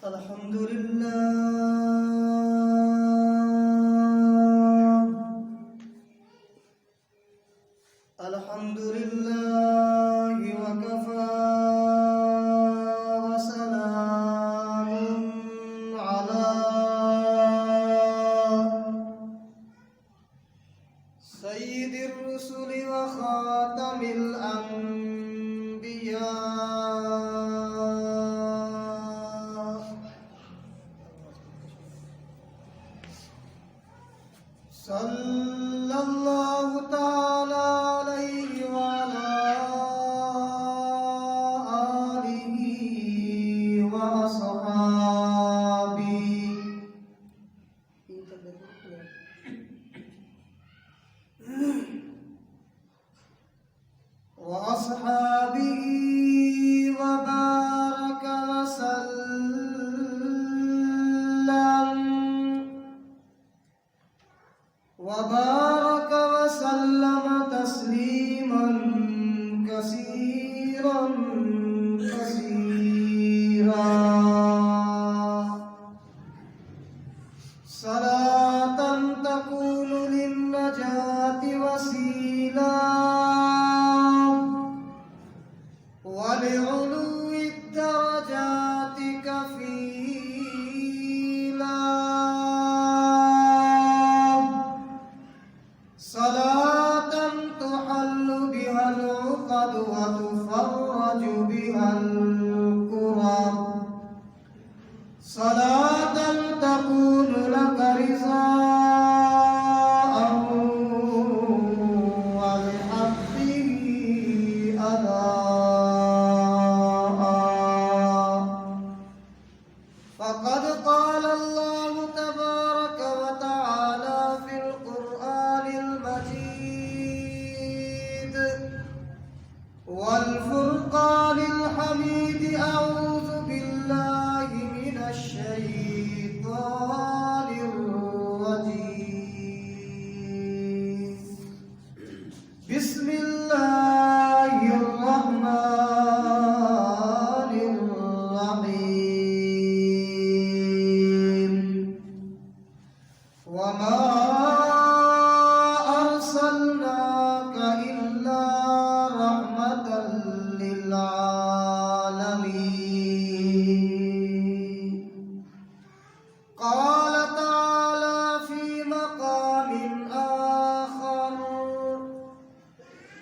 الحمد لله الحمد لله وكفى وسلام على سيد الرسل وخاتم الأنبياء صلى الله تعالى عليه وعلى آله وأصحابه وبارك وسلم تسليما كثيرا صلاة تكون للنجاة وسيلة ولعلو الدرجات كفيلا صلاة تحل بها العقد وتفرج بها الكرب صلاة تكون لك رضاء ولحقه أداء فقد قال الله تبارك وتعالى في القرآن المجيد والفرقان الحميد أعوذ بالله من الشيطان الرجيم بسم الله الرحمن الرحيم وما أرسلناك إلا رحمة للعالمين قال تعالى في مقام آخر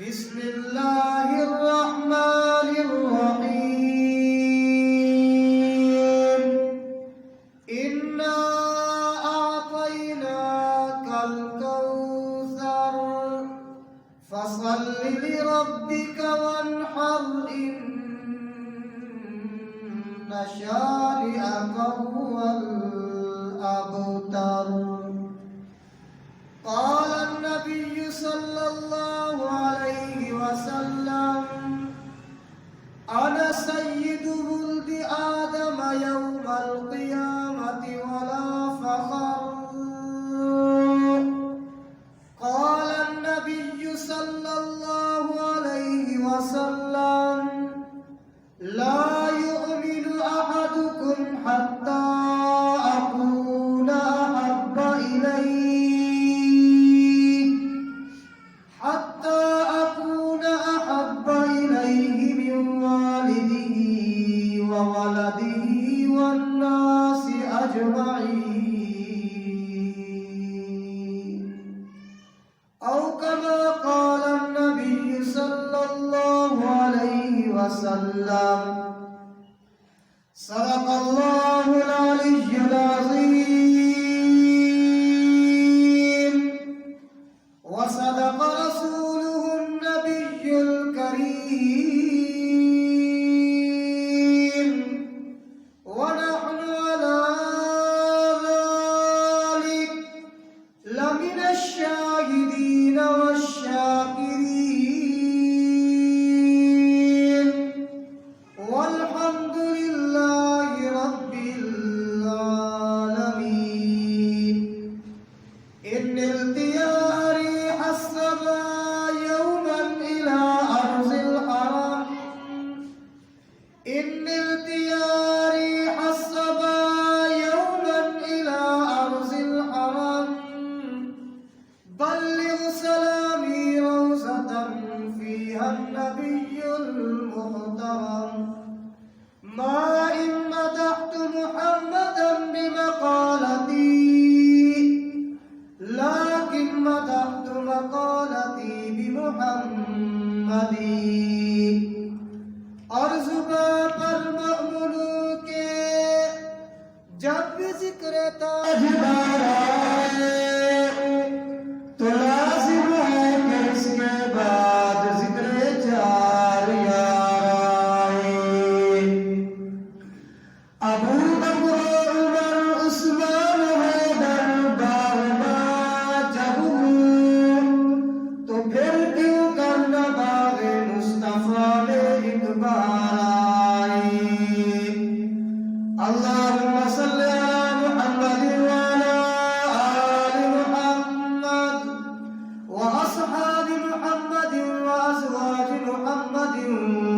بسم الله الرحمن الرحيم إنا أعطيناك الكوثر فصل لربك وانحر إن شانئك هو الأبتر قال النبي صلى الله عليه وسلم أنا سيد ولد آدم يوم القيامة ولا فخر قال النبي صلى الله عليه وسلم لا يؤمن أحدكم حتى أكون أحب إليه من والده وولده والناس أجمعين أو كما قال النبي صلى الله عليه وسلم صدق الله العلي العظيم وصدق رسوله النبي الكريم ونحن على ذلك لمن الشاهدين والشاكرين والحمد لله رب العالمين اللهم صل على محمد وعلى آل محمد وأصحاب محمد وأزواج محمد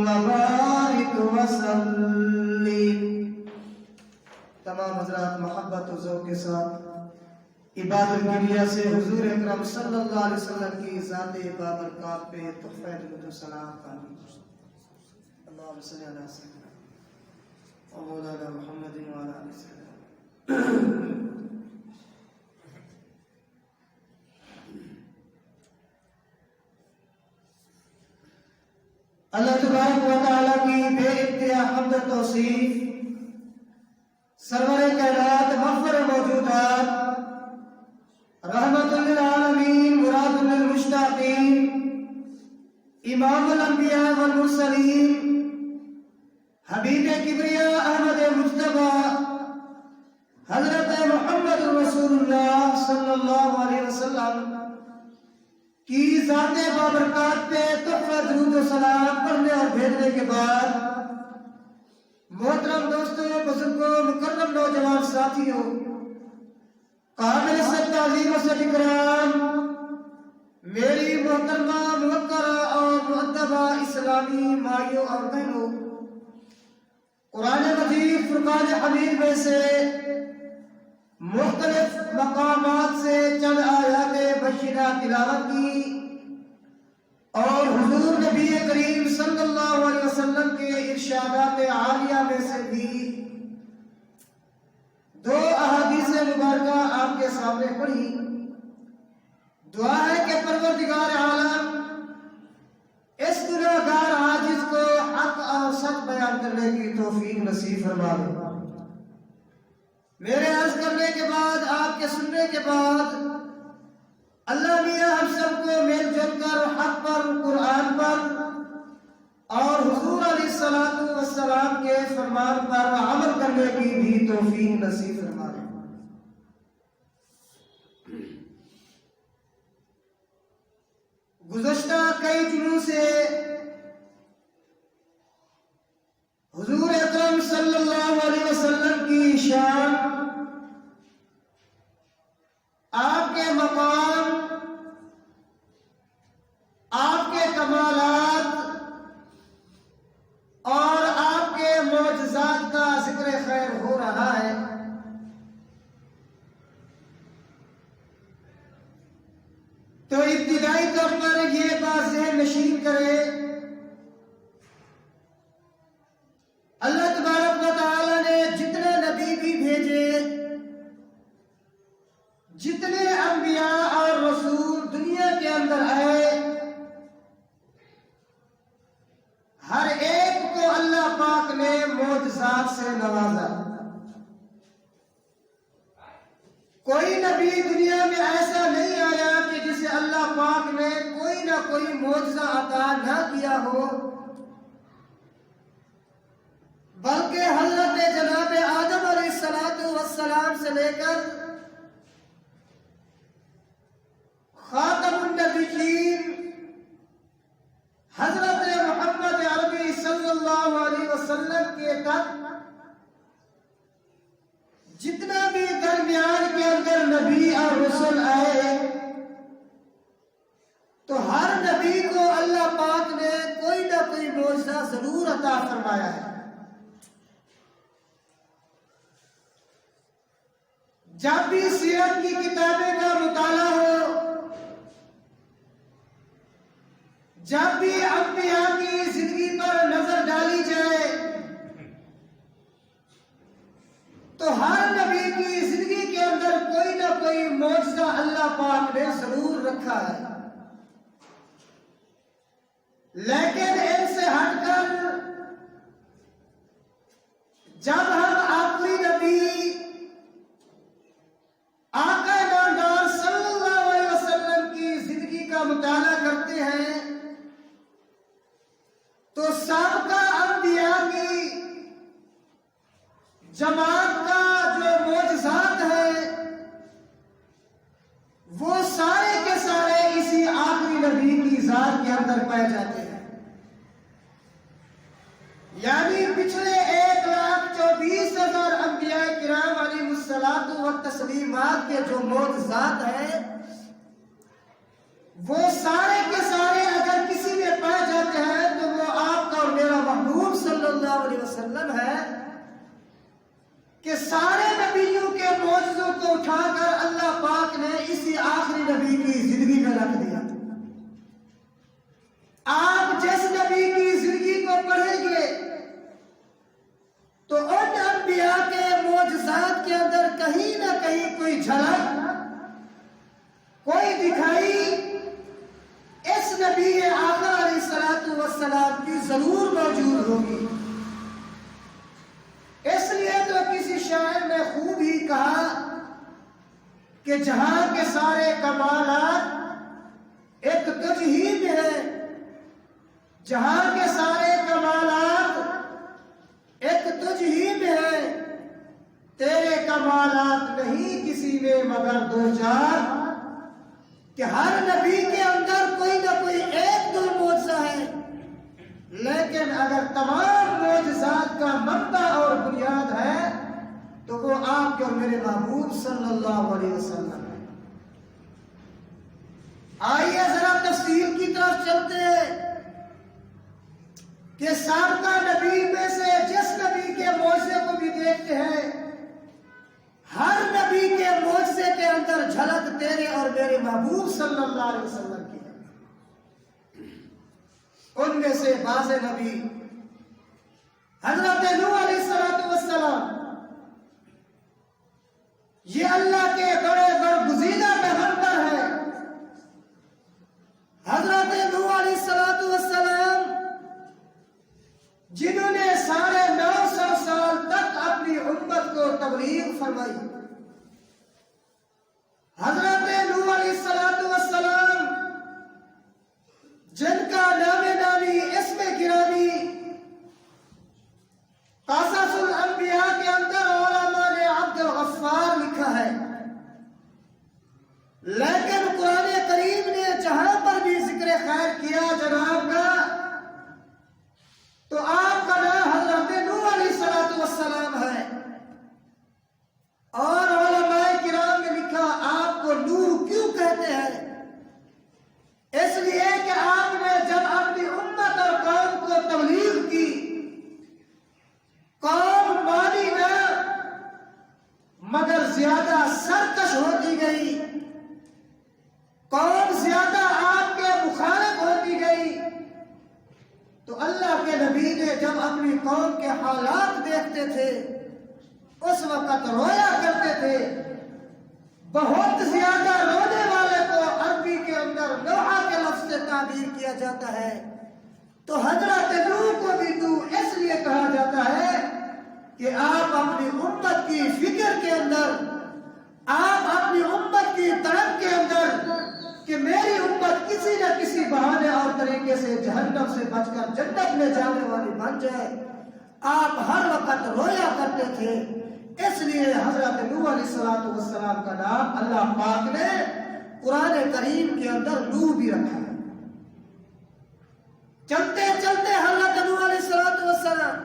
وبارك وسلم. تمام حضرات محبت و ذوق کے ساتھ عبادت الدنیا سے حضور اکرم صلی اللہ علیہ وسلم کی ذات بابرکات پہ تحفہ درود و سلام پڑھیں. اللہم صلی علی سیدنا و مولانا محمد و علی آلہ وسلم. اللہ تبارک و تعالیٰ کی بے انتہا حمد و توصیف، سرور کائنات مغفر موجودات، رحمت للعالمین مراد للمشتاقین، امام الانبیاء والمرسلین، حبیب کبریا احمد مجتبی حضرت محمد رسول اللہ صلی اللہ علیہ وسلم کی ذات بابرکات پہ تحفہ درود و سلام پڑھنے اور بھیجنے کے بعد محترم دوستوں، بزرگوں، مکرم نوجوان ساتھیوں، قابل عزت تعظیم و اکرام، میری محترمہ موقرہ اور مؤدبہ اسلامی مائیوں اور بہنوں، قرآن مجید فرقان حمید میں سے مختلف مقامات سے چند آیات بشیرہ تلاوت کی اور حضور نبی کریم صلی اللہ علیہ وسلم کے ارشادات عالیہ میں سے بھی دو احادیث مبارکہ آپ کے سامنے پڑھی. دعا ہے کہ پروردگار عالم اس گناہگار عاجز کو حق اور سچ بیان کرنے کی توفیق نصیب فرما دے. میرے عرض کرنے کے بعد، آپ کے سننے کے بعد، اللہ میاں ہم سب کو مل جل کر حق پر، قرآن پر اور حضور علیہ الصلوۃ والسلام کے فرمان پر عمل کرنے کی بھی توفیق نصیب فرما دے. گزشتہ کئی دنوں سے حضور اکرم صلی اللہ علیہ وسلم کی شان، آپ کے مقام، آپ کے کمالات اور آپ کے معجزات کا ذکر خیر ہو رہا ہے. تو ابتدائی طور پر یہ بات ذہن نشین کرے، اللہ تبارک و تعالی نے جتنے نبی بھی بھیجے، جتنے انبیاء اور رسول دنیا کے اندر آئے، ہر ایک کو اللہ پاک نے معجزات سے نوازا. کوئی نبی دنیا میں ایسا نہیں آیا کہ جسے اللہ پاک نے کوئی نہ کوئی معجزہ عطا نہ کیا ہو، بلکہ حضرت جناب آدم علیہ السلام سے لے کر خاتم النبیین حضرت محمد عربی صلی اللہ علیہ وسلم کے تک جتنا بھی درمیان کے اندر نبی اور رسول آئے، تو ہر نبی کو اللہ پاک نے کوئی نہ کوئی معجزہ ضرور عطا فرمایا ہے. جب بھی سیرت کی کتابیں کا مطالعہ ہو، جب بھی انبیاء کی زندگی پر نظر ڈالی جائے، تو ہر نبی کی زندگی کے اندر کوئی نہ کوئی معجزہ اللہ پاک نے ضرور رکھا ہے. لیکن ان سے ہٹ کر جب ہم آخری نبی آقا نامدار صلی اللہ علیہ وسلم کی زندگی کا مطالعہ کرتے ہیں، تو سابقہ انبیاء کی جماعت کا جو معجزات ہیں وہ سارے کے سارے اسی آخری نبی کی ذات کے اندر پائے جاتے ہیں. یعنی پچھلے 1,24,000 الصلاۃ والتسلیمات کے جو معجزات ہیں وہ سارے کے سارے اگر کسی میں پائے جاتے ہیں تو وہ آپ کا اور میرا محبوب صلی اللہ علیہ وسلم ہے کہ سارے نبیوں کے معجزوں کو اٹھا کر اللہ پاک نے اسی آخری نبی کی زندگی میں رکھ دیا۔ آپ جس نبی کی زندگی کو پڑھیں گے تو ان انبیاء کے معجزات کے اندر کہیں نہ کہیں کوئی جھلک، کوئی دکھائی اس نبی آقا علیہ الصلوۃ والسلام کی ضرور موجود ہوگی۔ اس لیے تو کسی شاعر نے خوب ہی کہا کہ جہاں کے سارے کمالات ایک تجھ ہی میں ہے، جہاں کے سارے کمالات ایک تجھ ہی میں ہے، تیرے کمالات نہیں کسی میں مگر دو چار، کہ ہر نبی کے اندر کوئی نہ کوئی ایک دو معجزہ ہے، لیکن اگر تمام معجزات کا منبع اور بنیاد ہے تو وہ آپ کے اور میرے محبوب صلی اللہ علیہ وسلم ہے۔ آئیے ذرا تفصیل کی طرف چلتے ہیں کہ سابقہ نبی میں سے جس نبی کے معجزے کو بھی دیکھتے ہیں، ہر نبی کے معجزے کے اندر جھلک تیرے اور میرے محبوب صلی اللہ علیہ وسلم کی ہے۔ ان میں سے بعض نبی حضرت نوح علیہ السلام، یہ اللہ کے بڑے برگزیدہ پیغمبر ہے۔ حضرت نوح علیہ السلام جنہوں نے 950 سال تک اپنی امت کو تبلیغ فرمائی۔ حضرت نوح علیہ السلام جن کا نام نامی اسم گرامی قصص الانبیاء کے اندر علماء نے عبد الغفار لکھا ہے، لیکن قرآن کریم نے جہاں پر بھی ذکر خیر کیا جناب کا تو آپ کا نام حضرت نوح علیہ السلام ہے، اور علماء کرام نے لکھا آپ کو نوح کیوں کہتے ہیں؟ اس لیے کہ آپ نے جب اپنی امت اور قوم کو تبلیغ کی، قوم مانی نہ مگر زیادہ سرکش ہوتی گئی، قوم زیادہ آپ کے مخالف ہوتی گئی، تو اللہ کے نبی نے جب اپنی قوم کے حالات دیکھتے تھے اس وقت رویا کرتے تھے۔ بہت زیادہ رونے والے کو عربی کے اندر نوحہ کے لفظ سے تعبیر کیا جاتا ہے، تو حضرت نوح کو بھی نوح اس لیے کہا جاتا ہے کہ آپ اپنی امت کی فکر کے اندر، آپ اپنی امت کی طرف کے اندر کہ میری امت کسی نہ کسی بہانے اور طریقے سے جہنم سے بچ کر جنت میں جانے والی بن جائے، آپ ہر وقت رویا کرتے تھے۔ اس لیے حضرت نوح علیہ السلام کا نام اللہ پاک نے قرآن کریم کے اندر نوح بھی رکھا ہے۔ چلتے چلتے حضرت نوح علیہ السلام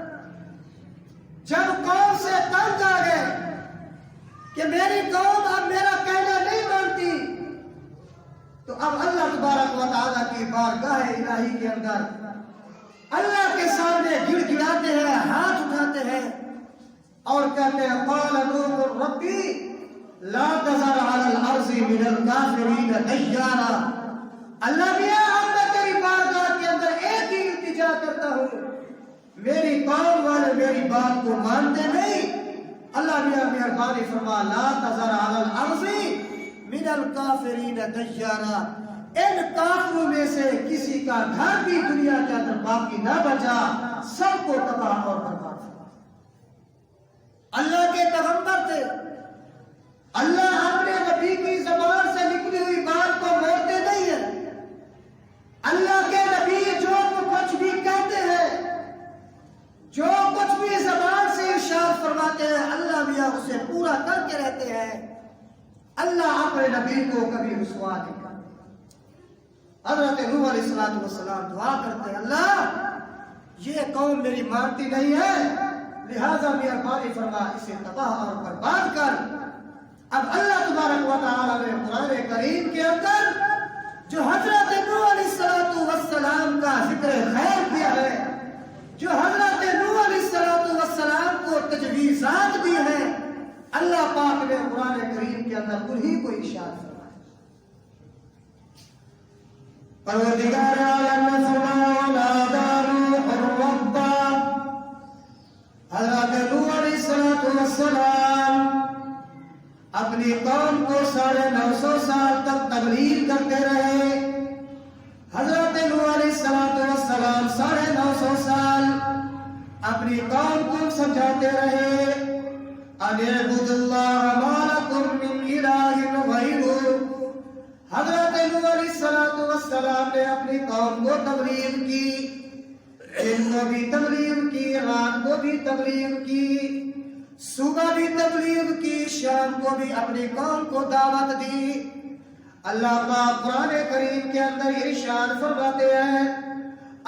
جب قوم سے تنگ آ گئے کہ میری قوم اب میرا کہنا نہیں مانتی، تو اب اللہ تبارک و تعالیٰ کی بارگاہ الہی کے اندر اللہ کے سامنے گڑ گڑاتے ہیں، ہاتھ اٹھاتے ہیں اور کہتے ہیں قال نوح ربی لا تذر علی الارض من الکافرین دیارا۔ اللہ میاں اب میں تیری بارگاہ کے اندر ایک ہی التجا کرتا ہوں، میری قوم والے میری بات کو مانتے نہیں، اللہ میاں مہربانی فرما لا تذر علی الارض من الکافرین دیارا، ان کافروں میں سے کسی کا گھر بھی دنیا کے اندر باقی نہ بچا، سب کو تباہ اور برباد۔ اللہ کے پیغمبر تھے، اللہ اپنے نبی کی زبان سے نکلی ہوئی بات کو موڑتے نہیں ہے۔ اللہ کے نبی جو کچھ بھی کہتے ہیں، جو کچھ بھی زبان سے ارشاد فرماتے ہیں، اللہ میاں اسے پورا کر کے رہتے ہیں۔ اللہ اپنے نبی کو کبھی رسوا نہیں کرتا۔ حضرت نوح علیہ السلام دعا کرتے ہیں اللہ یہ قوم میری مانتی نہیں ہے، لہذا مہربانی فرما اسے تباہ اور برباد کر۔ اب اللہ تبارک و تعالیٰ نے قرآن کریم کے اندر جو حضرت نوح علیہ السلام کا ذکر خیر کیا ہے، جو حضرت نوح علیہ السلام کو تجویزات دی ہیں، اللہ پاک نے قرآن کریم کے اندر انہی کو ارشاد فرمایا۔ پروردگار عالم نے فرمایا نادى نوح ربه، حضرت نوح علیہ السلام اپنی قوم کو 950 سال تک تبلیغ کرتے رہے۔ حضرت نوح علیہ السلام 950 سال اپنی قوم کو سمجھاتے رہے، ان اعبدوا اللہ ما لکم من الہ غیرہ۔ حضرت نوح علیہ السلام نے اپنی قوم کو تبلیغ کی، دن کو بھی تبلیغ کی، رات کو بھی تبلیغ کی، صبح بھی تبلیغ کی، شام کو بھی اپنی قوم کو دعوت دی۔ اللہ پاک قرآن کریم کے اندر ارشاد فرماتے ہیں،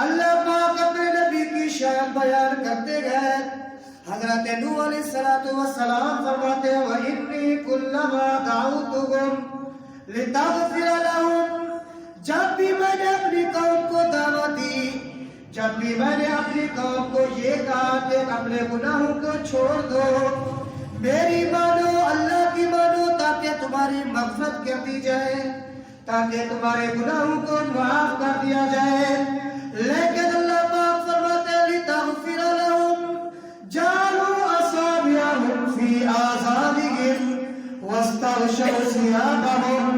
اللہ پاک اپنے نبی کی شان بیان کرتے گئے۔ حضرت نوح علیہ السلام فرماتے ہیں وَإِنِّي كُلَّمَا دَعَوْتُهُمْ لِتَغْفِرَ لَهُمْ، جب بھی میں نے اپنی قوم کو دعوت دی، جب بھی میں نے اپنی قوم کو یہ کہا کہ اپنے گناہوں کو چھوڑ دو، میری مانو، اللہ کی مانو، تاکہ تمہاری مغفرت کر دی جائے، تاکہ تمہارے گناہوں کو معاف کر دیا جائے، لیکن اللہ پاک فرماتے ہیں لِتَغْفِرَ لَهُمْ جَعَلُوا أَصَابِعَهُمْ فِي آذَانِهِمْ وَاسْتَغْشَوْا ثِيَابَهُمْ۔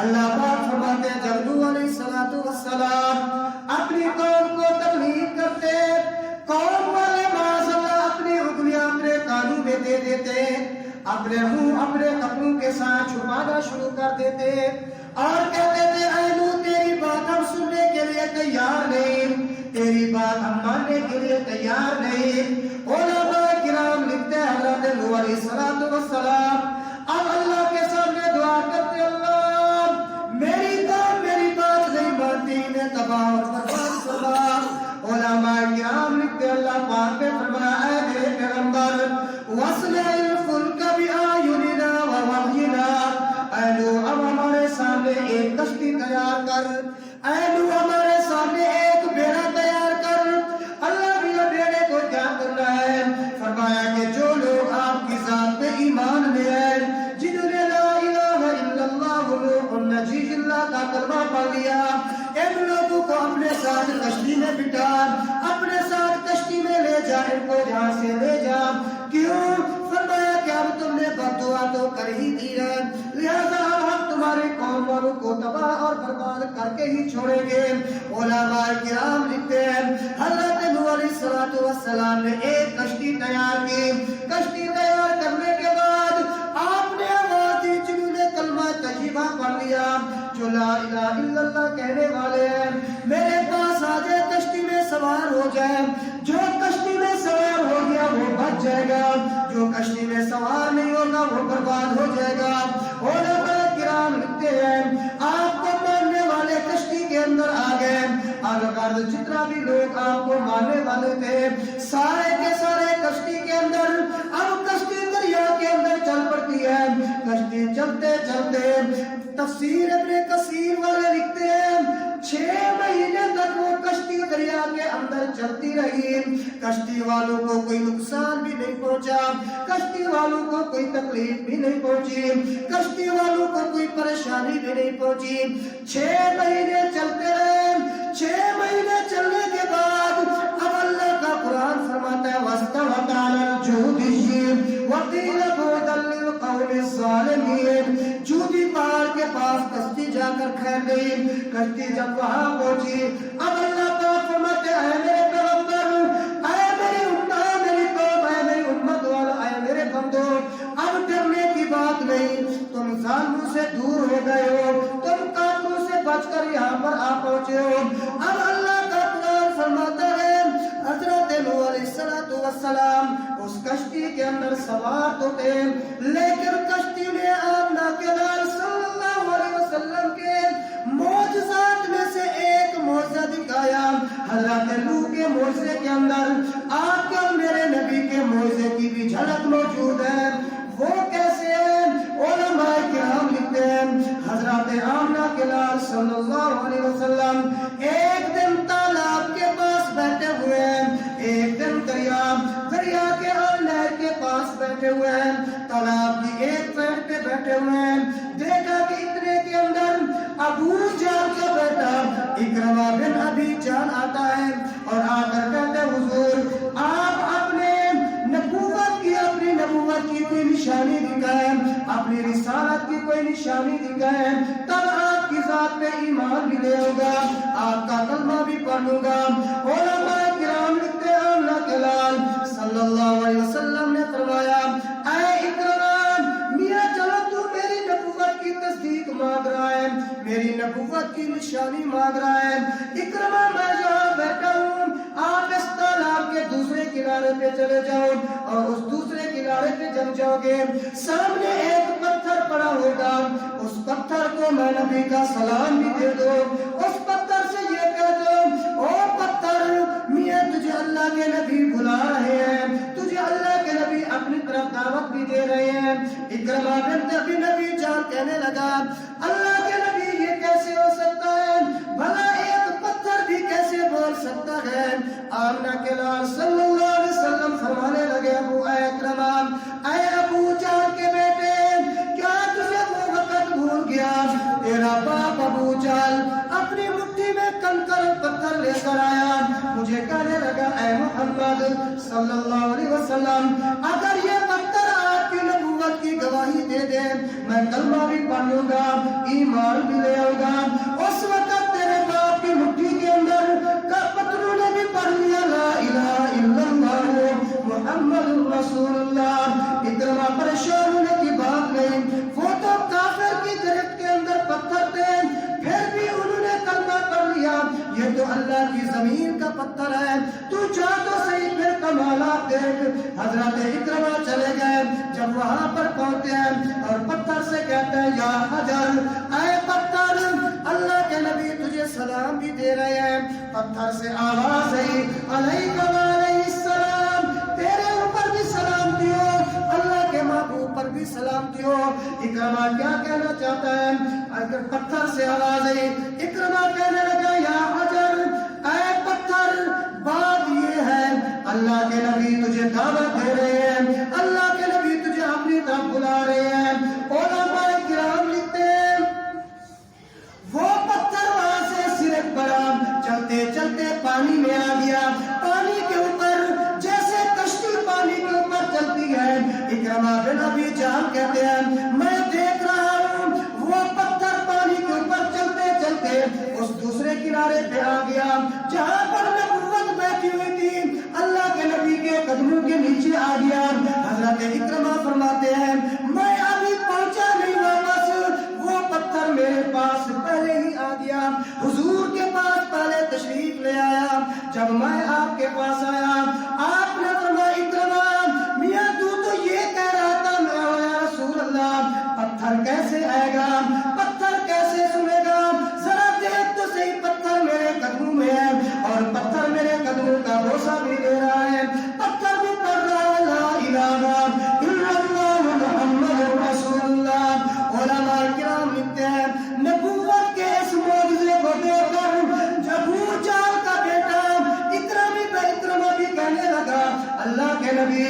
اللہ پاک فرماتے ہیں جب نوح علیہ السلام اپنی قوم کو تبلیغ کرتے، قوم والے معاذ اللہ اپنی انگلیاں اپنے کانوں میں دے دیتے، اپنے منہ اپنے کپڑوں کے ساتھ چھپانا شروع کر دیتے اور کہتے تھے اے نوح تیری بات ہم سننے کے لیے تیار نہیں، تیری بات ہم ماننے کے لیے تیار نہیں۔ علماء کرام لکھتے ہیں حضرت نوح علیہ السلام اب اللہ کے سامنے دعا کرتے، اللہ میری بات نہیں مانتی، انہیں تباہ اور برباد فرما۔ علماء کرام لکھتے اللہ پاک نے فرمایا اے میرے پیغمبر وَاصْنَعِ الْفُلْكَ بِأَعْيُنِنَا وَوَحْيِنَا، اے نوح اب ہمارے سامنے ایک کشتی تیار کر، اے نوح ہمارے سامنے ایک بیڑا تیار کر۔ اللہ بھی بیڑے کو کیا کرنا ہے؟ فرمایا کہ جو لوگ آپ کی ذات پہ ایمان لے آئے، جنہوں نے لا الہ الا اللہ نوح نجی اللہ کا کلمہ پڑھ لیا، ان لوگوں کو اپنے ساتھ کشتی میں بٹھا، اپنے ساتھ کشتی میں لے جا، ان کو جہاں سے لے جا۔ کیوں؟ فرمایا کہ اب تم نے بددعا تو کر ہی دی ہے، لہذا ہم تمہارے قوم والوں کو تباہ اور برباد کر کے ہی چھوڑیں گے۔ علماء کرام لکھتے ہیں حضرت نوح علیہ السلام نے ایک کشتی تیار کی، کشتی تیار کرنے کے بعد آپ نے آواز دی جنہوں نے کلمہ طیبہ پڑھ لیا، جو لا الہ الا اللہ کہنے والے ہیں، میرے پاس آ جائے، کشتی میں سوار ہو جائے۔ جو کشتی میں سوار ہو گیا وہ بچ جائے گا، جو کشتی میں سوار نہیں ہوگا وہ برباد ہو جائے گا۔ علماء کرام لکھتے ہیں آپ کو ماننے والے کشتی کے اندر آ گئے، اب جتنا بھی لوگ آپ کو ماننے والے تھے سارے کے سارے کشتی کے اندر، اب کشتی دریا کے اندر چل پڑتی ہے۔ کشتی چلتے چلتے تفسیر ابن کثیر والے لکھتے ہیں 6 مہینے تک وہ کشتی دریا کے اندر چلتی رہی، کشتی والوں کو کوئی نقصان بھی نہیں پہنچا، کشتی والوں کو کوئی تکلیف بھی نہیں پہنچی، کشتی والوں کو کوئی پریشانی بھی نہیں پہنچی۔ 6 مہینے چلتے رہے، 6 مہینے چلنے کے بعد اب اللہ کا قرآن فرماتا ہے وَاسْتَوَتْ عَلَى الْجُودِيِّ وَقِيلَ بُعْدًا لِلْقَوْمِ الظَّالِمِينَ۔ جودی پہاڑ کے پاس کشتی جا کر ٹھہر گئی، کشتی جب وہاں پہنچی اب اللہ پاک فرماتے ہیں اے میرے پیغمبر، اے میری امت، اے میری قوم، اے میری امت والا، اے میرے بندو، اب ڈرنے کی بات نہیں، تم ظالموں سے دور ہو گئے ہو، تم قاتلوں سے بچ کر یہاں پر آ پہنچے ہو۔ اب اللہ کا قرآن فرماتا ہے حضرت نوح علیہ السلام اس کشتی کے اندر سوار تو تھے، لیکن کشتی نے آپ ناقدار صلی اللہ علیہ وسلم کے معجزات میں سے ایک معجزہ دکھایا۔ حضرت نوح کے معجزے کے اندر آپ کے میرے نبی کے معجزے کی بھی جھلک موجود ہے۔ وہ کیسے ہے؟ صلی اللہ علیہ وسلم ایک دن تالاب کے پاس بیٹھے ہوئے ہیں، ایک دن دریا کے اور نہر کے پاس بیٹھے ہوئے ہیں، تالاب کی ایک طرف پہ بیٹھے ہوئے ہیں، دیکھا کہ اتنے کے اندر ابو جہل کا بیٹا اکرمہ بن ابی جہل آتا ہے اور آ کر کہتے ہیں حضور آپ اپنے اپنی نبوت کی کوئی نشانی دکھائیں، اپنی رسالت کی کوئی نشانی دکھائیں، تب آپ کی ذات پہ ایمان بھی لے ہوگا، آپ کا کلمہ بھی پڑھ لوں گا۔ علماء کرام لکھتے ہیں اللہ کے لال صلی اللہ علیہ وسلم نے فرمایا اے اکرمہ میاں چلو تو میری نبوت کی تصدیق مانگ رہا ہے، میری نبوت کی نشانی مانگ رہا ہے، اکرمہ میں جہاں بیٹھا ہوں آپ اس تالاب کے دوسرے کنارے پہ چلے جاؤ اور اس دوسرے کنارے پہ جم جاؤ گے، سامنے ایک پتھر پڑا ہوگا، اس پتھر کو میں نبی کا سلام بھی دے دو، اس پتھر سے یہ کہہ دو او پتھر میاں تجھے اللہ کے نبی بلا رہے ہیں، تجھے اللہ کے نبی اپنی طرف دعوت بھی دے رہے ہیں۔ اکرمہ بن ابی جہل کہنے لگا اللہ کے نبی یہ کیسے ہو سکتا ہے، بھلا ایک پتھر بھی کیسے بول سکتا ہے؟ آمنہ کے لال صلی اللہ علیہ وسلم فرمانے لگے ابو اکرمہ اے ابو جہل کے بیٹے کیا تجھے وہ وقت بھول گیا تیرا باپ ابو جہل اپنی مٹھی میں کنکر پتھر لے کر آیا، مجھے کہنے لگا اے محمد صلی اللہ علیہ وسلم اگر یہ پتھر آپ کی نبوت کی گواہی دے دے میں کلمہ بھی پڑھ لوں گا، ایمان بھی لے آؤں گا۔ اس وقت تیرے باپ کی مٹھی کے اندر پتھروں نے بھی پڑھ لیا لا الہ الا اللہ محمد رسول اللہ۔ اکرمہ پریشان ہونے کی بات نہیں، وہ تو کافر کی گرفت کے اندر پتھر تھے پھر بھی انہوں نے کلمہ پڑھ لیا، یہ تو اللہ کی زمین کا پتھر ہے، تو جا تو صحیح پھر کمالات دیکھ۔ حضرت اکرمہ چلے گئے، جب وہاں پر پہنچے ہیں اور پتھر سے کہتے ہیں یا حجر اے پتھر اللہ کے نبی تجھے سلام بھی دے رہے ہیں، پتھر سے آواز آئی علیکم علیہ السلام تیرے اوپر بھی سلامتی ہو، اللہ کے محبوب پر بھی سلامتی ہو۔ اکرمہ کیا کہنا چاہتا ہے؟ اگر پتھر سے آواز آئی اکرمہ کہنے لگا یا حجر اے پتھر بات یہ ہے اللہ کے نبی تجھے دعوت دے رہے ہیں، اللہ کے نبی تجھے اپنی طرف بلا رہے ہیں۔ علماء کرام لکھتے ہیں وہ پتھر وہاں سے سرک پڑا، چلتے چلتے پانی میں آ گیا، پانی کے اوپر جیسے کشتی پانی کے اوپر چلتی ہے۔ اکرمہ بن ابی جہل کہتے ہیں میں دیکھ رہا ہوں وہ پتھر پانی کے اوپر چلتے چلتے اس دوسرے کنارے پہ آ گیا جہاں پر نبوت بیٹھی ہوئی تھی، اللہ کے نبی کے قدموں کے نیچے آ گیا۔ حضرت اکرمہ فرماتے ہیں میں ابھی پہنچا نہیں واپس، وہ پتھر میرے پاس پہلے ہی آ گیا، حضور کے پاس پہلے تشریف لے آیا۔ جب میں آپ کے پاس آیا آپ نے فرمایا اکرمہ میاں تو یہ کہہ رہا تھا میں یا رسول اللہ پتھر کیسے آئے گا، پتھر کیسے سنے گا، ذرا دیکھ تو صحیح پتھر میرے قدموں میں ہے اور پتھر میرے قدموں کا بوسہ بھی دے رہا ہے، پتھر بھی پڑھ رہا ہے لا الہ الا اللہ محمد رسول اللہ۔ علماء کرام لکھتے ہیں نبوت کے اس معجزے کو دیکھ کر جب ابو جہل کا بیٹا اکرمہ بھی کہنے لگا اللہ کے نبی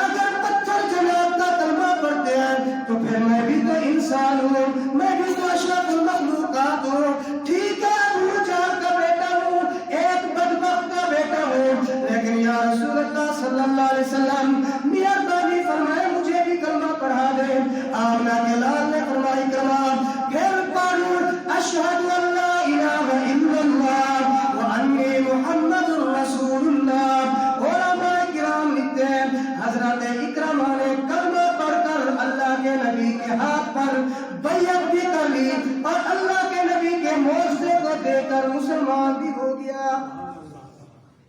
اگر پتھر جناب کا کلمہ پڑھتے ہیں تو پھر میں بھی تو انسان ہوں، میں بھی تو اشرف المخلوقات ہوں، ٹھیک ہے ابو جہل کا بیٹا ہوں، ایک بدبخت کا بیٹا ہوں، لیکن یا رسول اللہ صلی اللہ علیہ وسلم مہربانی فرمائے مجھے بھی کلمہ پڑھا دیں۔ آمنہ کے لال نے فرمایا اکرمہ پھر پڑھ اشہد ان لا الہ الا اللہ وانی محمد رسول اللہ۔ علماء کرام لکھتے ہیں حضرت اکرمہ نے کلمہ پڑھ کر اللہ کے نبی کے ہاتھ پر بیعت بھی کر لی اور اللہ کے نبی کے معجزے کو دیکھ کر مسلمان بھی ہو گیا۔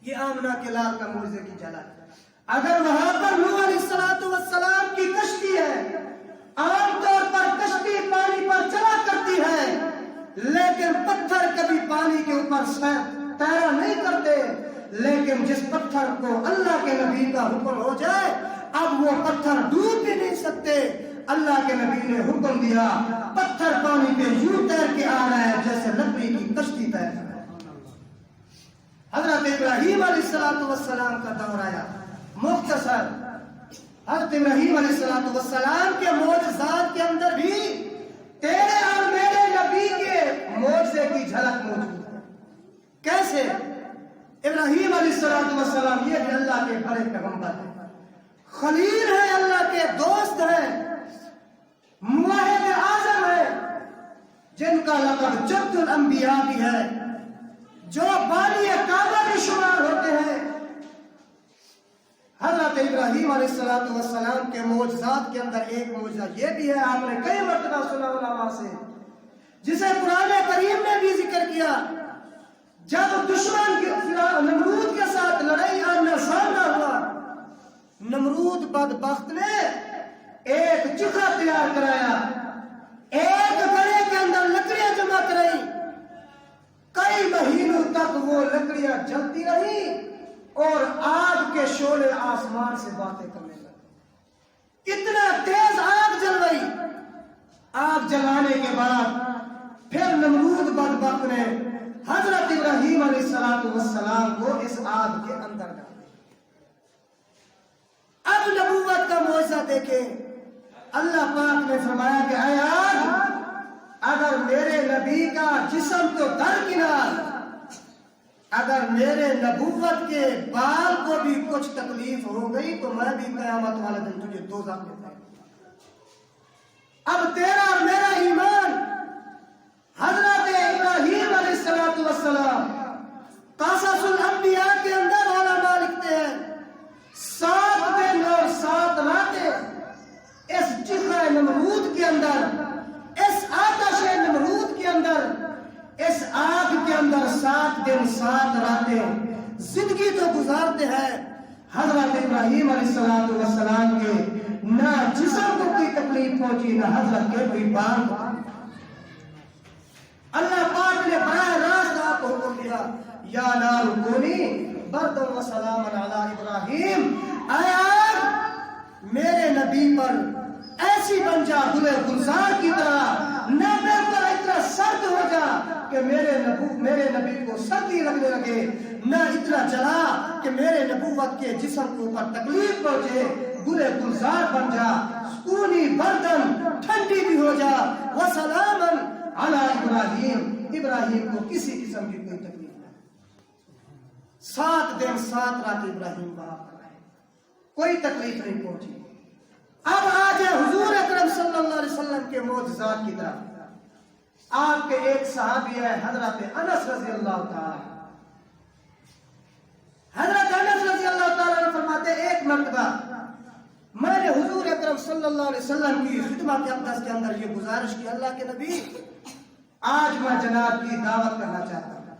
یہ آمنہ کے لال کا معجزے کی جھلک۔ اگر وہاں پر نوح علیہ السلام کی کشتی ہے، عام طور پر کشتی پانی پر چلا کرتی ہے لیکن پتھر کبھی پانی کے اوپر تیرا نہیں کرتے، لیکن جس پتھر کو اللہ کے نبی کا حکم ہو جائے اب وہ پتھر ڈوب بھی نہیں سکتے۔ اللہ کے نبی نے حکم دیا پتھر اگر پانی پہ یوں تیر کے آ رہا ہے جیسے لکڑی کی کشتی تیر کر رہا ہے۔ حضرت ابراہیم علیہ السلام کا دور آیا، مختصر حضرت ابراہیم علیہ السلام کے معجزات کے اندر بھی تیرے اور میرے نبی کے معجزے کی جھلک موجود ہے۔ کیسے؟ ابراہیم علیہ السلام یہ بھی اللہ کے بڑے پیغمبر ہیں، خلیل ہیں، اللہ کے دوست ہیں، موحد اعظم ہیں، جن کا لقب جد الانبیاء بھی ہے، جو بانی کعبہ بھی شمار ہوتے ہیں۔ حضرت ابراہیم علیہ السلام کے معجزات کے اندر ایک معجزہ یہ بھی ہے، آپ نے کئی مرتبہ سنا علماء سے، جسے قرآن کریم نے بھی ذکر کیا۔ جب دشمن نمرود کے ساتھ لڑائی آمنا سامنا ہوا، نمرود بدبخت نے ایک چکھا تیار کرایا، ایک گڑھے کے اندر لکڑیاں جمع کرائی، کئی مہینوں تک وہ لکڑیاں جلتی رہی اور آگ کے شعلے آسمان سے باتیں کرنے لگے۔ اتنا تیز آگ جل گئی۔ آگ جلانے کے بعد پھر نمرود بدبخت نے حضرت ابراہیم علیہ السلام کو اس آگ کے اندر ڈال دیا۔ اب نبوت کا معجزہ دیکھیں، اللہ پاک نے فرمایا کہ اے آگ، اگر میرے نبی کا جسم تو درکنار، اگر میرے نبوت کے بال کو بھی کچھ تکلیف ہو گئی تو میں بھی قیامت والے دن تجھے دوزخ میں پھینک دوں گا۔ اب تیرا اور میرا ایمان، حضرت ابراہیم علیہ السلام قصص الانبیاء کے اندر علماء لکھتے ہیں 7 دن اور 7 راتیں اس چخہ نمرود کے اندر، اس آتش نمرود کے اندر، اس آگ کے اندر 7 دن 7 راتیں زندگی تو گزارتے ہیں۔ حضرت ابراہیم علیہ السلام کے نہ جسم کو کوئی تکلیف پہنچی، نہ حضرت کے کوئی بال کو۔ اللہ پاک نے براہ راست آپ کو حکم دیا، یا نار کونی بردم و سلام علی ابراہیم، اے آگ میرے نبی پر ایسی بن جا گلے گلزار کی طرح، نہ میرے پر اتنا سرد ہو جا کہ میرے نبی کو سردی لگنے لگے، نہ اتنا جلا کہ میرے نبوت کے جسم کے اوپر تکلیف پہنچے، گلے گلزار بن جا، سکونی بردن ٹھنڈی بھی ہو جا، وسلامن علی ابراہیم کو کسی قسم کی کوئی تکلیف نہیں۔ 7 دن 7 رات ابراہیم وہاں پر رہے، کوئی تکلیف نہیں پہنچی۔ اب آج حضور اکرم صلی اللہ علیہ وسلم کے معجزات کی طرف۔ آپ کے ایک صحابی ہے حضرت انس رضی اللہ تعالی۔ حضرت انس رضی اللہ تعالی نے فرماتے ایک مرتبہ میں نے حضور اکرم صلی اللہ علیہ وسلم کی خدمت اقدس کے اندر یہ گزارش کی، اللہ کے نبی آج میں جناب کی دعوت کرنا چاہتا ہوں،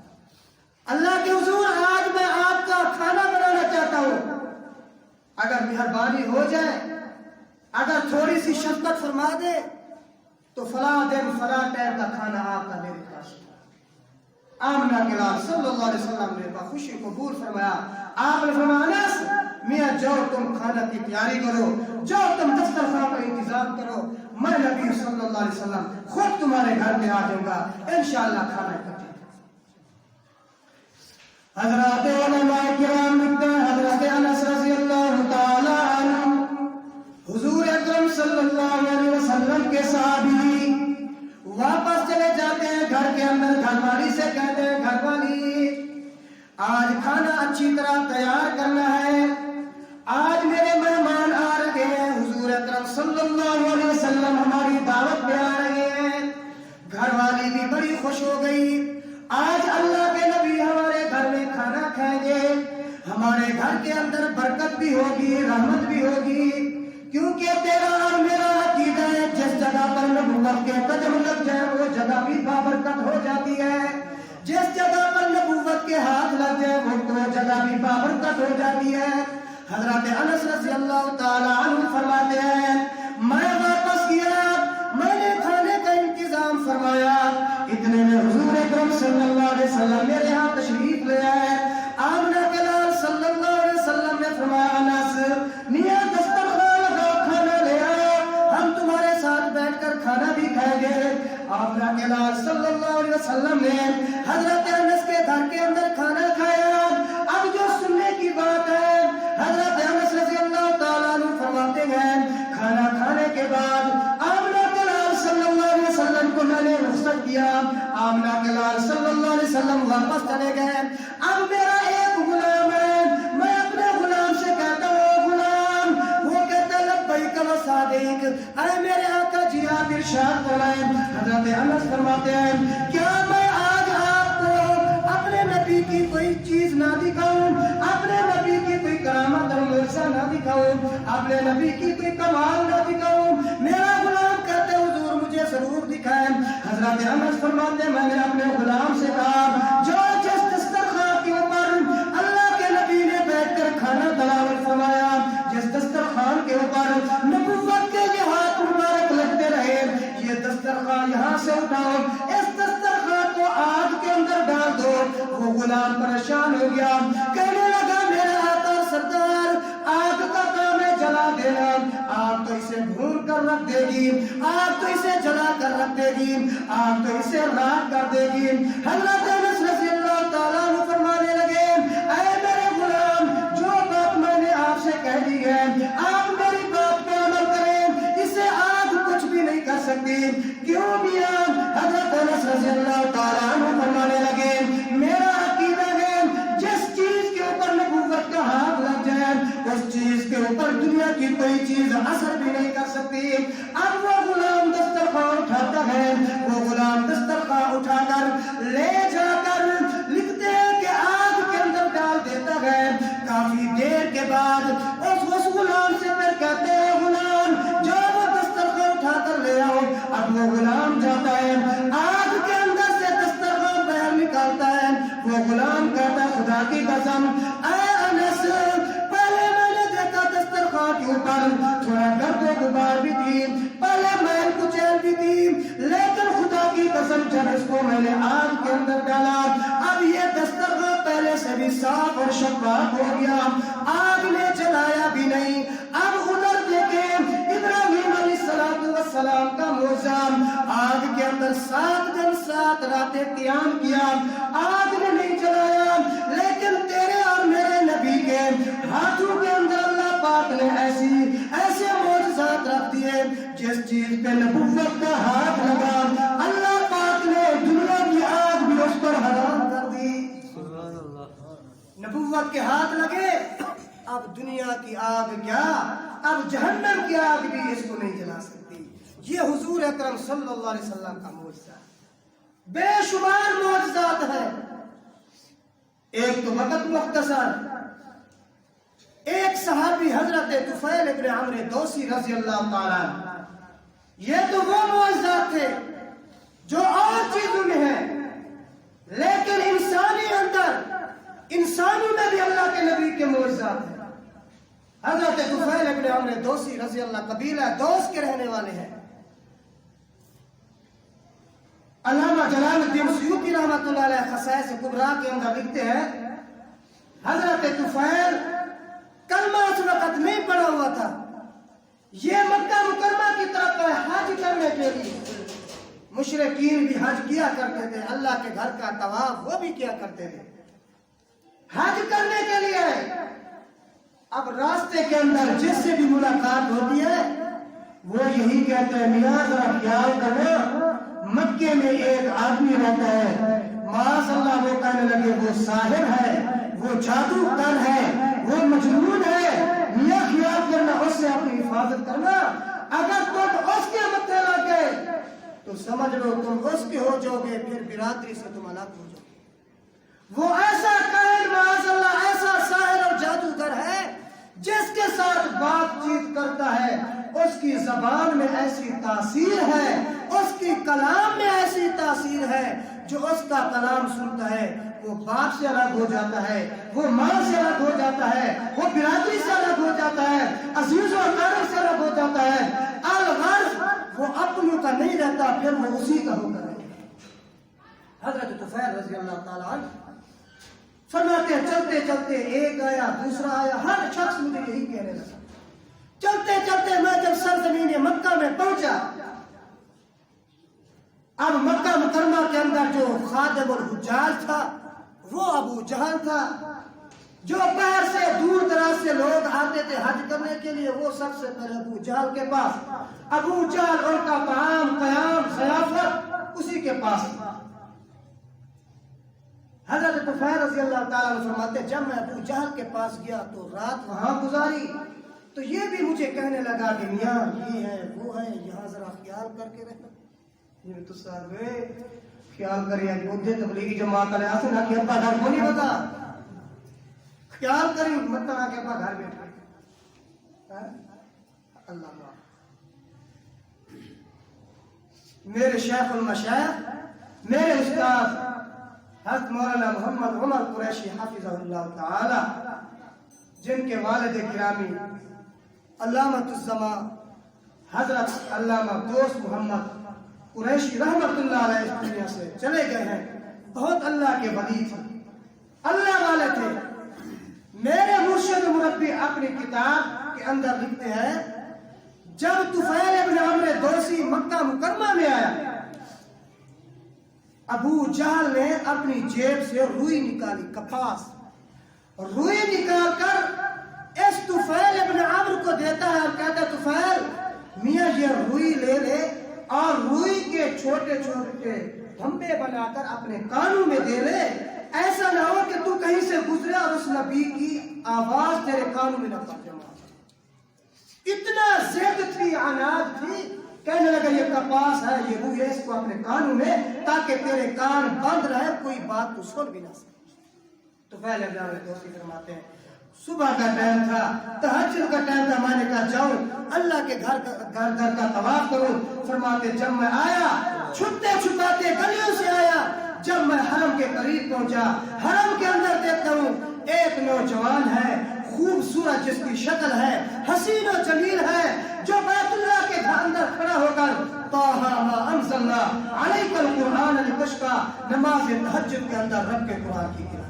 اللہ کے حضور آج میں آپ کا کھانا بنانا چاہتا ہوں، اگر مہربانی ہو جائے، اگر تھوڑی سی شفقت فرما دے تو فلاں دن فلاں ٹائم کا کھانا آپ کا میرے پاس۔ آمنہ کے لال صلی اللہ علیہ وسلم نے بخوشی قبول فرمایا۔ آپ نے فرمایا انس میاں جاؤ تم کھانا کی تیاری کرو، جاؤ تم دسترخوان کا انتظام کرو، میں نبی صلی اللہ علیہ وسلم خود تمہارے گھر میں آ جاؤں گا، انشاءاللہ کھانا اکٹھے۔ حضرات علماء کرام لکھتے ہیں حضرت انس رضی اللہ تعالی عنہ حضور اکرم صلی اللہ علیہ وسلم کے صحابی واپس چلے جاتے ہیں گھر کے اندر، گھر والی سے کہتے ہیں گھر والی آج کھانا اچھی طرح تیار کرنا ہے، آج میرے مہمان آ رہے ہیں، حضور اکرم صلی اللہ علیہ وسلم ہماری دعوت پہ آ رہے ہیں۔ گھر والی بھی بڑی خوش ہو گئی، آج اللہ کے نبی ہمارے گھر میں کھانا کھائیں گے، ہمارے گھر کے اندر برکت بھی ہوگی، رحمت بھی ہوگی، کیونکہ تیرا اور میرا عقیدہ ہے جس جگہ پر نبوت کے قدم لگ جائے وہ جگہ بھی بابرکت ہو جاتی ہے، جس جگہ پر نبوت کے ہاتھ لگ جائے وہ جگہ بھی بابرکت ہو جاتی ہے۔ حضرت انس رضی اللہ تعالی عنہ فرماتے ہیں میں واپس گیا، میں نے کھانے کا انتظام فرمایا، اتنے میں حضور اکرم صلی اللہ علیہ وسلم میرے ہاں تشریف لے آئے۔ آمنہ کے لال صلی اللہ علیہ وسلم نے فرمایا انس میاں دسترخوان لگاؤ، کھانا لے آؤ، ہم تمہارے ساتھ بیٹھ کر کھانا بھی کھائیں گے۔ آپ صلی اللہ علیہ وسلم نے حضرت انس کے گھر کے اندر کھانا کھایا۔ اب جو سننے کی بات ہے، حضرت انس رضی اللہ تعالیٰ عنہ فرماتے ہیں کھانا کھانے کے بعد آمنہ کے لال صلی اللہ علیہ وسلم کو میں نے رخصت کیا۔ آمنہ کے لال صلی اللہ علیہ وسلم واپس چلے گئے۔ اب میرا ایک غلام ہے، میں اپنے غلام سے کہتا ہوں غلام، وہ کہتا لبیک و صادق، اے میرے آقا جی آپ ارشاد فرمائیں۔ حضرت انس فرماتے ہیں کیا میں آج آپ کو اپنے نبی کی کوئی چیز نہ دکھاؤں، اپنے نبی کی کوئی کرامت اور معجزہ نہ دکھاؤں، اپنے نبی کی کوئی کمال نہ دکھاؤں؟ میرا غلام کہتے حضور مجھے ضرور دکھائیں۔ حضرت انس فرماتے ہیں میں نے اپنے غلام سے کہا جو جس دسترخوان کے اوپر اللہ کے نبی نے بیٹھ کر کھانا تناول فرمایا، جس دسترخوان کے اوپر نبوت کے یہ ہاتھ مبارک لگتے رہے، یہ دسترخوان یہاں سے اٹھاؤ، اس دسترخوان کو آگ کے اندر ڈال دو۔ وہ غلام پریشان ہو گیا، کہنے لگا میرا آقا سردار آگ کا کام ہے جلا دینا، آگ تو اسے بھون کر رکھ دے گی، آگ تو اسے جلا کر رکھ دے گی، آگ تو اسے راکھ کر دے گی۔ حضرت انس رضی اللہ تعالیٰ عنہ فرمانے لگے اے میرے غلام جو بات میں نے آپ سے کہہ دی ہے آپ میری بات پہ عمل کریں، اسے آگ کچھ بھی نہیں کر سکتی۔ کیوں میاں؟ حضرت انس رضی اللہ تعالیٰ عنہ فرمانے لگے میرا عقیدہ ہے جس چیز کے اوپر نبوت کا ہاتھ لگ جائے اس چیز کے اوپر دنیا کی کوئی چیز اثر بھی نہیں کر سکتی۔ اب وہ غلام دسترخوان اٹھاتا ہے، وہ غلام دسترخوان اٹھا کر لے جا کر لکھتے ہیں کہ آگ کے اندر ڈال دیتا ہے۔ کافی دیر کے بعد اس غلام سے پھر کہتے ہیں غلام جو وہ دسترخوان اٹھا کر لے آؤ۔ اب وہ غلام جاتا ہے آگ کے اندر سے دسترخوان باہر نکالتا ہے، وہ غلام کہتا ہے خدا کی قسم اے انس پہلے میں نے دیکھا دسترخوان کے اوپر تھوڑا گرد و غبار بھی تھی، پہلے میل کچیل بھی تھی، لیکن خدا کی قسم جب اس کو میں نے آگ کے اندر ڈالا اب یہ دسترخوان پہلے سے بھی صاف اور شفاف ہو گیا، آگ نے جلایا بھی نہیں۔ اب ادھر دیکھیں ابراہیم علیہ السلام کا معجزہ، آگ کے اندر 7 دن 7 راتیں قیام کیا، آگ نے نہیں جلایا، لیکن تیرے اور میرے نبی کے ہاتھوں کے اندر اللہ پاک نے ایسے معجزات رکھ دیے جس چیز پہ نبوت کا ہاتھ لگا اللہ پاک نے دنیا کی آگ بھی اس پر حرام کر دی۔ نبوت کے ہاتھ لگے، اب دنیا کی آگ کیا، اب جہنم کی آگ بھی اس کو نہیں جلا سکتی۔ یہ حضور اکرم صلی اللہ علیہ وسلم کا معجزہ، بے شمار معجزات ہیں۔ ایک تو وقت مختصر، ایک صحابی حضرت طفیل ابن عمرو دوسی رضی اللہ تعالیٰ عنہ، یہ تو وہ معجزات تھے جو اور چیزوں میں ہیں، لیکن انسانی اندر انسانوں میں بھی اللہ کے نبی کے معجزات ہیں۔ حضرت طفیل ابن عمرو دوسی رضی اللہ قبیلہ دوس کے رہنے والے ہیں۔ علامہ جلال الدین سیوطی رحمۃ اللہ علیہ خصائص کبریٰ کے اندر لکھتے ہیں حضرت طفیل کلمہ اس وقت نہیں پڑھا ہوا تھا، یہ مکہ مکرمہ کی طرف حج کرنے کے لیے، مشرکین بھی حج کیا کرتے تھے، اللہ کے گھر کا طواف وہ بھی کیا کرتے تھے، حج کرنے کے لیے۔ اب راستے کے اندر جس سے بھی ملاقات ہوتی ہے وہ یہی کہتے ہیں میاں ذرا خیال کرو مکے میں ایک آدمی رہتا ہے، معاذ اللہ وہ کہنے لگے وہ ساحر ہے، وہ جادوگر ہے، وہ مجنون ہے، میاں خیال کرنا اس سے اپنی حفاظت کرنا، اگر تم اس کے متھے لگ گئے تو سمجھ لو تم اس کے ہو جاؤ گے، پھر برادری سے تم الگ ہو جاؤ گے۔ وہ ایسا کائن معاذ اللہ ایسا ساحر اور جادوگر ہے جس کے ساتھ بات چیت کرتا ہے اس کی زبان میں ایسی تاثیر ہے، اس کی کلام میں ایسی تاثیر ہے، جو اس کا کلام سنتا ہے وہ باپ سے الگ ہو جاتا ہے، وہ ماں سے الگ ہو جاتا ہے، وہ برادری سے الگ ہو جاتا ہے، عزیز و اقارب سے الگ ہو جاتا ہے، الغرض وہ اپنوں کا نہیں رہتا، پھر وہ اسی کا ہو کر رہتا۔ حضرت طفیل رضی اللہ تعالیٰ عنہ فرماتے ہیں چلتے چلتے ایک آیا دوسرا آیا، ہر شخص مجھے یہی کہنے لگا۔ چلتے چلتے میں جب سرزمین مکہ میں پہنچا اب مکہ مکرمہ کے اندر جو خادم الحجاج تھا وہ ابو جہل تھا، جو باہر سے دور دراز سے لوگ آتے تھے حج کرنے کے لیے، وہ سب سے پہلے ابو جہل کے پاس، ابو جہل ان کا طعام قیام ضیافت اسی کے پاس تھا۔ حضرت طفیل رضی اللہ تعالیٰ عنہ فرماتے جب میں ابو جہل کے پاس گیا تو رات وہاں گزاری تو یہ بھی مجھے کہنے لگا کہ میاں یہ ہے وہ ہے، یہاں ذرا خیال کر کے رہنا۔ یہ تو صاحب خیال کریے کہ تبلیغی جماعت والے آتے نا کہ ابا گھر کو نہیں بتا، خیال کری مت نہ کہ ابا گھر بیٹھے۔ اللہ میرے شیخ المشایخ میرے استاد حضرت مولانا محمد عمر قریشی حافظہ اللہ تعالی، جن کے والد گرامی علامۃ الزمان حضرت علامہ دوست محمد قریشی رحمت اللہ علیہ اس دنیا سے چلے گئے ہیں، بہت اللہ کے ولی تھے، اللہ والے تھے۔ میرے مرشد مربی اپنی کتاب کے اندر لکھتے ہیں جب طفیل ابن عمرو دوسی مکہ مکرمہ میں آیا، ابو جہل نے اپنی جیب سے روئی نکالی، کپاس روئی نکال کر اس طفیل ابن عمرو کو دیتا ہے اور کہتا ہے طفیل میاں یہ روئی لے لے اور روئی کے چھوٹے چھوٹے دھمبے بنا کر اپنے کانوں میں دے لے، ایسا نہ ہو کہ تو کہیں سے گزرے اور اس نبی کی آواز تیرے کانوں میں نہ پڑ جائے۔ اتنا زد تھی، عناد تھی، کہنے لگا یہ کپاس ہے، یہ روئی ہے، اس کو اپنے کانوں میں تاکہ تیرے کان بند رہے، کوئی بات تو سن بھی نہ سکے۔ تو پہلے دوستی فرماتے ہیں صبح کا ٹائم تھا، تہجد کا ٹائم تھا، میں نے کہا جاؤں اللہ کے گھر کا طواف کروں۔ فرماتے جب میں آیا چھپتے چھپاتے گلیوں سے آیا، جب میں حرم کے قریب پہنچا، حرم کے اندر دیکھتا ہوں ایک نوجوان ہے، خوبصورت جس کی شکل ہے، حسین و جمیل ہے، جو بیت اللہ کے اندر کھڑا ہو کر طٰہٰ مَا أَنزَلْنَا عَلَيْكَ الْقُرْآنَ لِتَشْقَىٰ نماز تہجد کے اندر رب کے قرآن کی تلاوت۔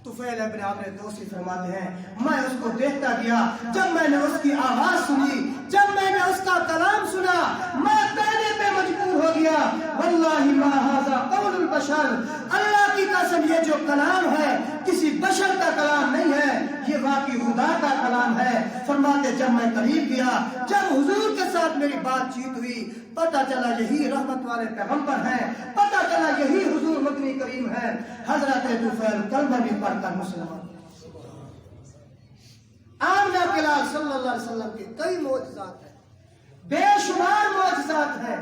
طفیل ابن عمرو دوسی فرماتے ہیں میں اس کو دیکھتا گیا، جب میں نے اس کی آواز سنی، جب میں نے اس کا کلام سنا، میں کہنے پہ مجبور ہو گیا واللہ ما ھذا قول البشر، اللہ کی قسم یہ جو کلام ہے کسی بشر کا کلام نہیں ہے، یہ واقعی خدا کا کلام ہے۔ فرماتے جب میں قریب گیا، جب حضور کے ساتھ میری بات چیت ہوئی، پتہ چلا یہی رحمت والے پیغمبر ہیں، پتہ چلا یہی حضور مدنی کریم ہے۔ حضرت طفیل کلمہ بھی پڑھ کر مسلمان۔ آمنہ کے لال صلی اللہ علیہ وسلم کے کئی معجزات ہیں، بے شمار معجزات ہیں،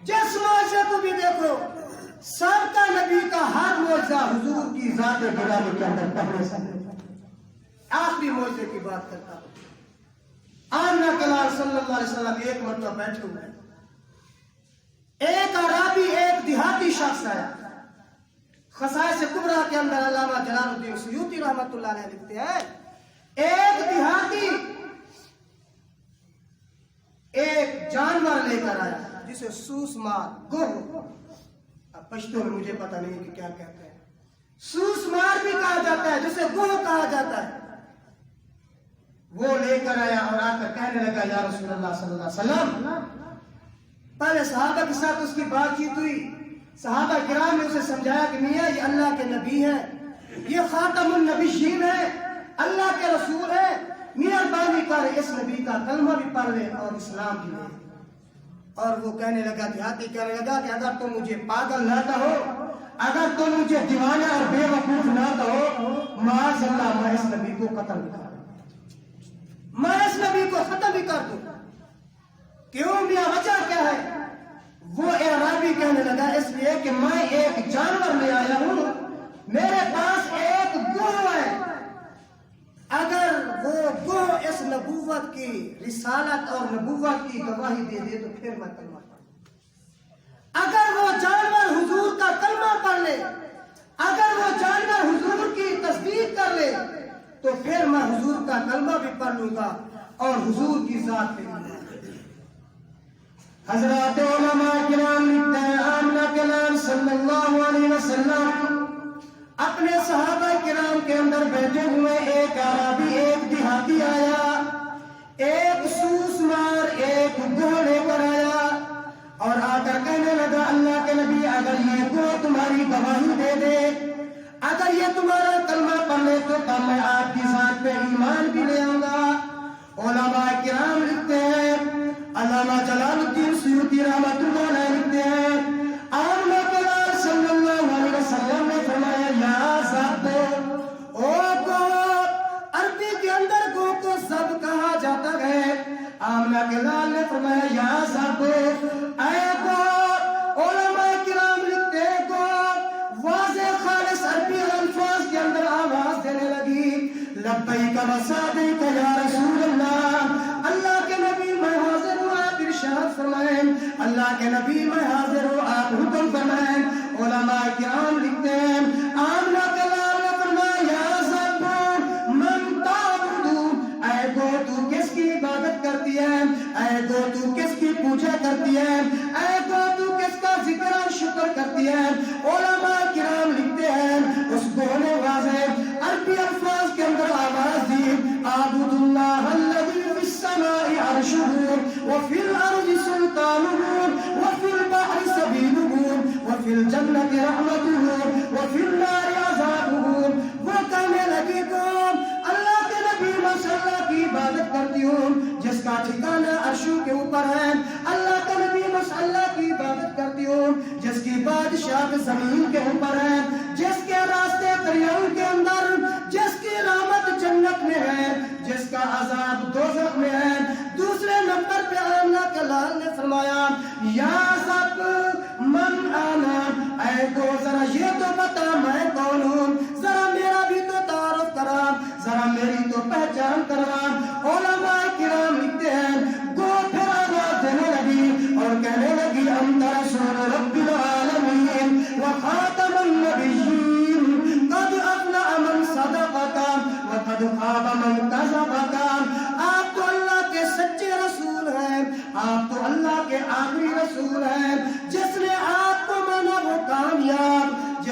جس معجزے کو بھی دیکھو سب کا نبی کا ہر معجزہ حضور کی ذات گرامی کے اندر پہلے سے۔ آخری معجزے کی بات کرتا ہوں، آمنہ کے لال صلی اللہ علیہ وسلم ایک مرتبہ بیٹھے ہوئے، ایک عرابی ایک دیہاتی شخص ہے۔ خصائص کبریٰ کے اندر علامہ جلال الدین سیوطی رحمت اللہ علیہ لکھتے ہیں ایک دیہاتی ایک جانور لے کر آیا جسے سوس مار گوہ، اب پشتو میں مجھے پتہ نہیں کہ کیا کہتے ہیں، سوس مار بھی کہا جاتا ہے جسے گوہ کہا جاتا ہے۔ وہ لے کر آیا اور آ کر کہنے لگا یا رسول اللہ صلی اللہ علیہ وسلم۔ پہلے صحابہ کے ساتھ اس کی بات چیت ہوئی، صحابہ کرام نے اسے سمجھایا کہ میاں یہ اللہ کے نبی ہے، یہ خاتم النبیین ہے، اللہ کے رسول ہے، مہربانی کر اس نبی کا کلمہ بھی پڑھ لے اور اسلام بھی لے۔ اور وہ کہنے لگا، دیہاتی کہنے لگا کہ اگر تم مجھے پاگل نہ کہو، اگر تم مجھے دیوانہ اور بے وقوف نہ کہو، معاذ اللہ میں اس نبی کو قتل بھی کر دوں، میں اس نبی کو ختم بھی کر دوں۔ کیوں میاں وجہ کیا ہے؟ وہ اعرابی کہنے لگا اس لیے کہ میں ایک جانور لے آیا ہوں، میرے پاس ایک گوہ ہے، اگر وہ گوہ اس نبوت کی رسالت اور نبوت کی گواہی دے دے تو پھر میں کلمہ پڑھوں۔ اگر وہ جانور حضور کا کلمہ پڑھ لے، اگر وہ جانور حضور کی تصدیق کر لے تو پھر میں حضور کا کلمہ بھی پڑھ لوں گا اور حضور کی ذات پہ۔ حضرات علماء کرام لکھتے ہیں آمنہ کے نام صلی اللہ علیہ وسلم اپنے صحابہ کرام کے اندر بیٹھے ہوئے، ایک عربی ایک دیہاتی آیا، ایک سوس مار ایک گوہ لے کر آیا اور آ کر کہنے جلال نے فرمایا یا سب اے کو علماء کرام لکھتے کو واضح خالص عربی الفاظ کے اندر آواز دینے لگی لبیک و سعدیک یا رسول اللہ. اللہ کے نبی میں حاضر ہوں آپ ارشاد فرمائیں. اللہ کے نبی میں حاضر ہوں آپ حکم فرمائیں. علماء کرام لکھتے ہیں آمنہ کے لال نے فرمایا یا سب من تعبدو اے گو تو کس کی عبادت کرتی ہے, اے گو تو کس کی پوجا کرتی ہے, اے گو تو کس کا ذکر اور شکر کرتی ہے. علماء کرام لکھتے ہیں اس گو نے واضح عربی الفاظ کے اندر آواز دی اعبد اللہ الذی فی السماء عرشہ وفی الارض سلطانہ وفی البحر سبیلہ وفی الجنت رحمتہ وفی النار عذابہ. وہ کہنے لگی تو اللہ کے نبی صلی اللہ کی عبادت کرتی ہوں جس کا ٹھکانہ عرشوں کے اوپر ہے. اللہ کے نبی صلی اللہ کی عبادت کرتی ہوں جس کی بادشاہ زمین کے اوپر ہے, جس کے راستے دریاؤں کے اندر, جس کی رحمت جنت میں ہے, جس کا عذاب دوزخ میں ہے. دوسرے نمبر پہ آمنہ کے لال نے فرمایا یا سب من آنا اے کو ذرا یہ تو بتا میں کون ہوں, ذرا میرا بھی تو تعارف کرا, ذرا میری تو پہچان کروا. علماء کرام لکھتے ہیں گو پھر آواز دینے لگی اور کہنے لگی انت رسول رب العالمین وخاتم النبیین قد افلح من صدقک وقد خاب من کذبک. آپ تو اللہ کے سچے رسول ہیں, آپ تو اللہ کے آخری رسول ہیں. جس نے آپ کو مانا وہ کامیاب,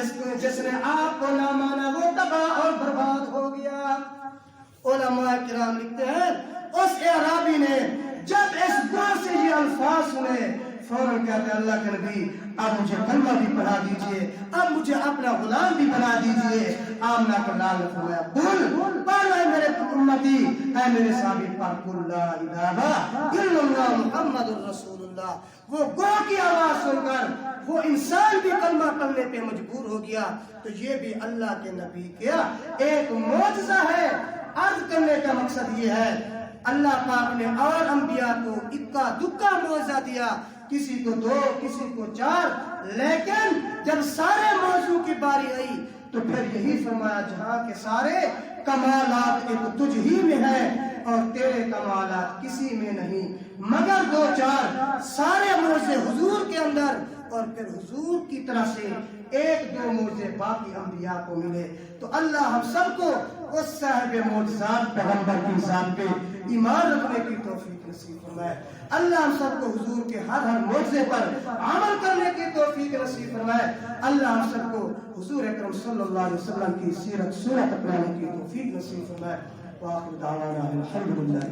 جس نے آپ کو نہ مانا وہ تباہ اور برباد ہو گیا. علماء کرام لکھتے ہیں اس اعرابی نے جب اس گو سے یہ الفاظ سنے فوراً کہتے ہیں اللہ کے نبی اب مجھے کلمہ بھی پڑھا دیجئے, اب مجھے اپنا غلام بھی بنا دیجئے. آمنہ کے لال نے فرمایا قل پڑھ اے میرے امتی, اے میرے صحابی پڑھ قل لا الہ الا اللہ محمد رسول اللہ. وہ گو کی آواز سن کر وہ انسان بھی کلمہ پڑھنے پہ مجبور ہو گیا. تو یہ بھی اللہ کے نبی کیا ایک معجزہ ہے. عرض کرنے کا مقصد یہ ہے اللہ پاک نے اور انبیاء کو اکا دکا معجزہ دیا, کسی کو 2 کسی کو 4, لیکن جب سارے موضوع کی باری آئی تو پھر یہی فرمایا جہاں کے سارے کمالات ایک تجھ ہی میں ہے اور تیرے کمالات کسی میں نہیں مگر 2-4 سارے معجزے حضور کے اندر, اور پھر حضور کی طرف سے 1-2 معجزے باقی انبیاء کو ملے. تو اللہ ہم سب کو اس صاحب معجزات پیغمبر کی ذات پہ ایمان رکھنے کی توفیق نصیب فرمائے. اللہ ہم سب کو حضور کے ہر معجزے پر عمل کرنے کی توفیق نصیب فرمائے. اللہ ہم سب کو حضور اکرم صلی اللہ علیہ وسلم کی سیرت سنت اپنانے کی توفیق نصیب فرمائے. وآخر دعوانا الحمدللہ.